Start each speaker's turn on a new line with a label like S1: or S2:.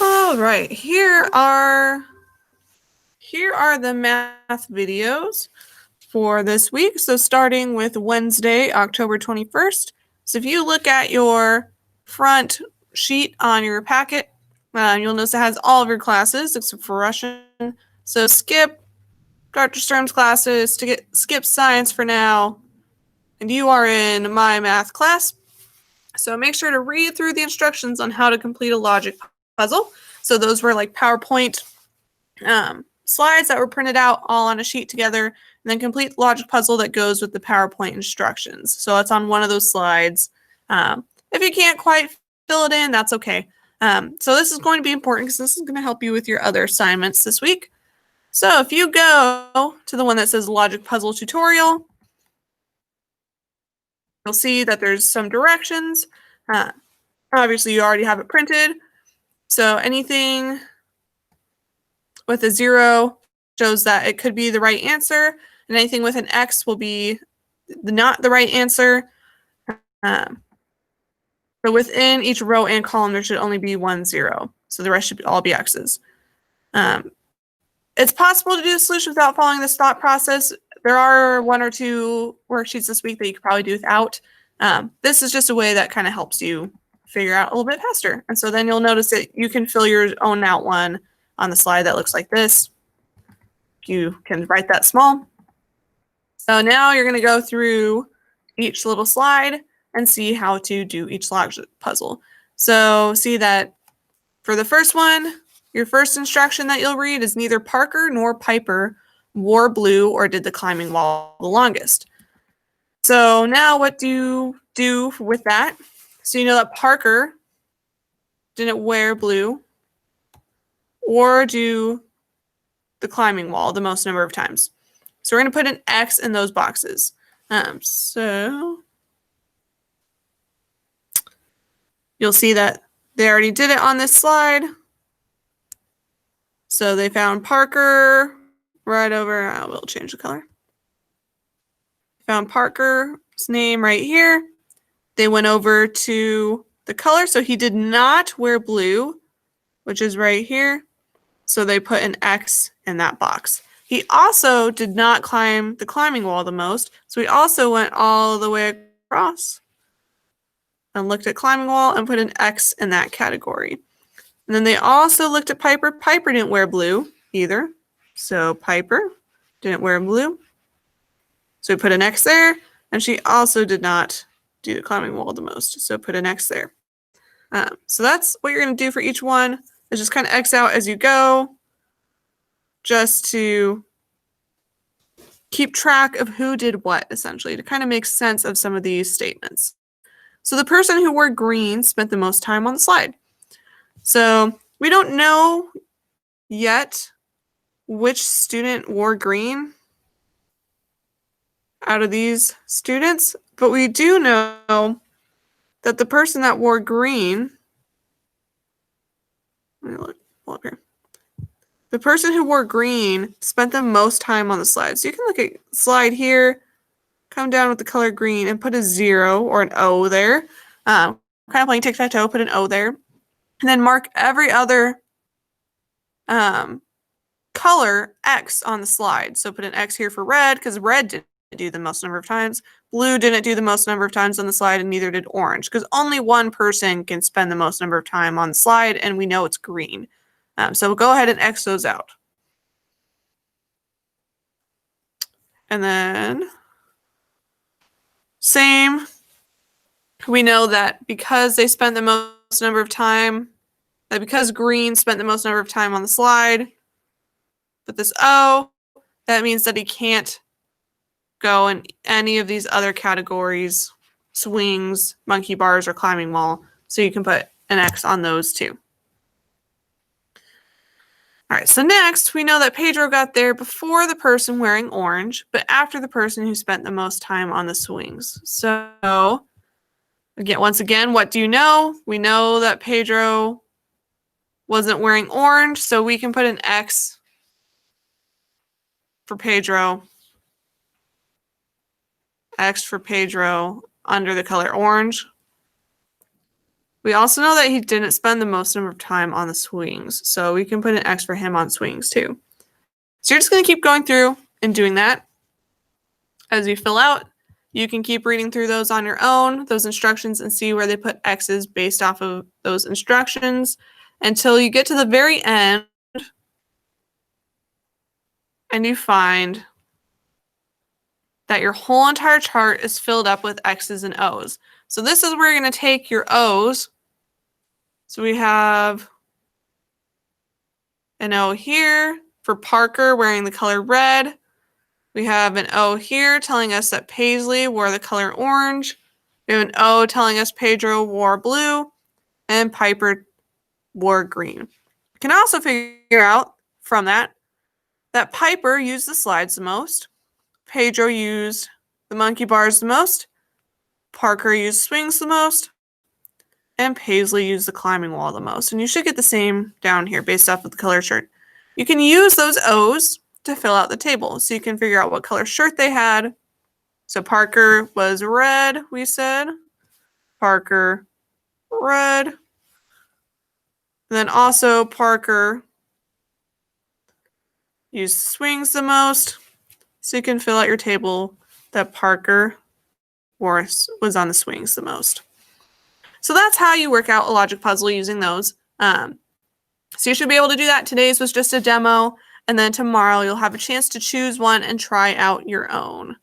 S1: All right, here are the math videos for this week. So starting with Wednesday, October 21st. So if you look at your front sheet on your packet, you'll notice it has all of your classes except for Russian. So skip Dr. Sturm's classes, skip science for now, and you are in my math class. So make sure to read through the instructions on how to complete a logic puzzle. So those were like PowerPoint slides that were printed out all on a sheet together, and then complete the logic puzzle that goes with the PowerPoint instructions. So it's on one of those slides. If you can't quite fill it in, that's okay. So this is going to be important because this is going to help you with your other assignments this week. So if you go to the one that says logic puzzle tutorial, you'll see that there's some directions. Obviously, you already have it printed. So anything with a 0 shows that it could be the right answer, and anything with an X will be not the right answer. So within each row and column, there should only be 1 0. So the rest should all be X's. It's possible to do the solution without following this thought process. There are 1 or 2 worksheets this week that you could probably do without. This is just a way that kind of helps you figure out a little bit faster. And so then you'll notice that you can fill your own out one on the slide that looks like this. You can write that small. So now you're going to go through each little slide and see how to do each logic puzzle. So see that for the first one, your first instruction that you'll read is neither Parker nor Piper wore blue or did the climbing wall the longest. So now what do you do with that? So you know that Parker didn't wear blue or do the climbing wall the most number of times. So we're going to put an X in those boxes. So you'll see that they already did it on this slide. So they found Parker right over, we'll change the color. Found Parker's name right here. They went over to the color, so he did not wear blue, which is right here. So they put an X in that box. He also did not climb the climbing wall the most, so he also went all the way across and looked at climbing wall and put an X in that category. And then they also looked at Piper. Piper didn't wear blue either, so Piper didn't wear blue. So we put an X there, and she also did not do the climbing wall the most, so put an X there. So that's what you're going to do for each one, is just kind of X out as you go, just to keep track of who did what, essentially, to kind of make sense of some of these statements. So the person who wore green spent the most time on the slide. So we don't know yet which student wore green out of these students, but we do know that the person that wore green, let me look up here. The person who wore green spent the most time on the slide. So you can look at slide here, come down with the color green and put a 0 or an O there. Kind of playing tic-tac-toe, put an O there. And then mark every other color X on the slide. So put an X here for red, because red didn't do the most number of times. Blue didn't do the most number of times on the slide, and neither did orange, because only one person can spend the most number of time on the slide, and we know it's green. So we'll go ahead and X those out. And then same, we know that because they spent the most number of time, that because green spent the most number of time on the slide, put this O, that means that he can't go in any of these other categories, swings, monkey bars, or climbing wall. So you can put an X on those too. All right, so next we know that Pedro got there before the person wearing orange, but after the person who spent the most time on the swings. So again, once again, what do you know? We know that Pedro wasn't wearing orange, so we can put an X for Pedro. X for Pedro under the color orange. We also know that he didn't spend the most number of time on the swings, so we can put an X for him on swings too. So you're just going to keep going through and doing that. As you fill out, you can keep reading through those on your own, those instructions, and see where they put X's based off of those instructions until you get to the very end and you find that your whole entire chart is filled up with X's and O's. So this is where you're going to take your O's. So we have an O here for Parker wearing the color red. We have an O here telling us that Paisley wore the color orange. We have an O telling us Pedro wore blue and Piper wore green. You can also figure out from that Piper used the slides the most, Pedro used the monkey bars the most, Parker used swings the most, and Paisley used the climbing wall the most. And you should get the same down here based off of the color shirt. You can use those O's to fill out the table. So you can figure out what color shirt they had. So Parker was red, we said. Parker, red. And then also Parker used swings the most. So you can fill out your table that Parker was on the swings the most. So that's how you work out a logic puzzle using those. So you should be able to do that. Today's was just a demo. And then tomorrow you'll have a chance to choose one and try out your own.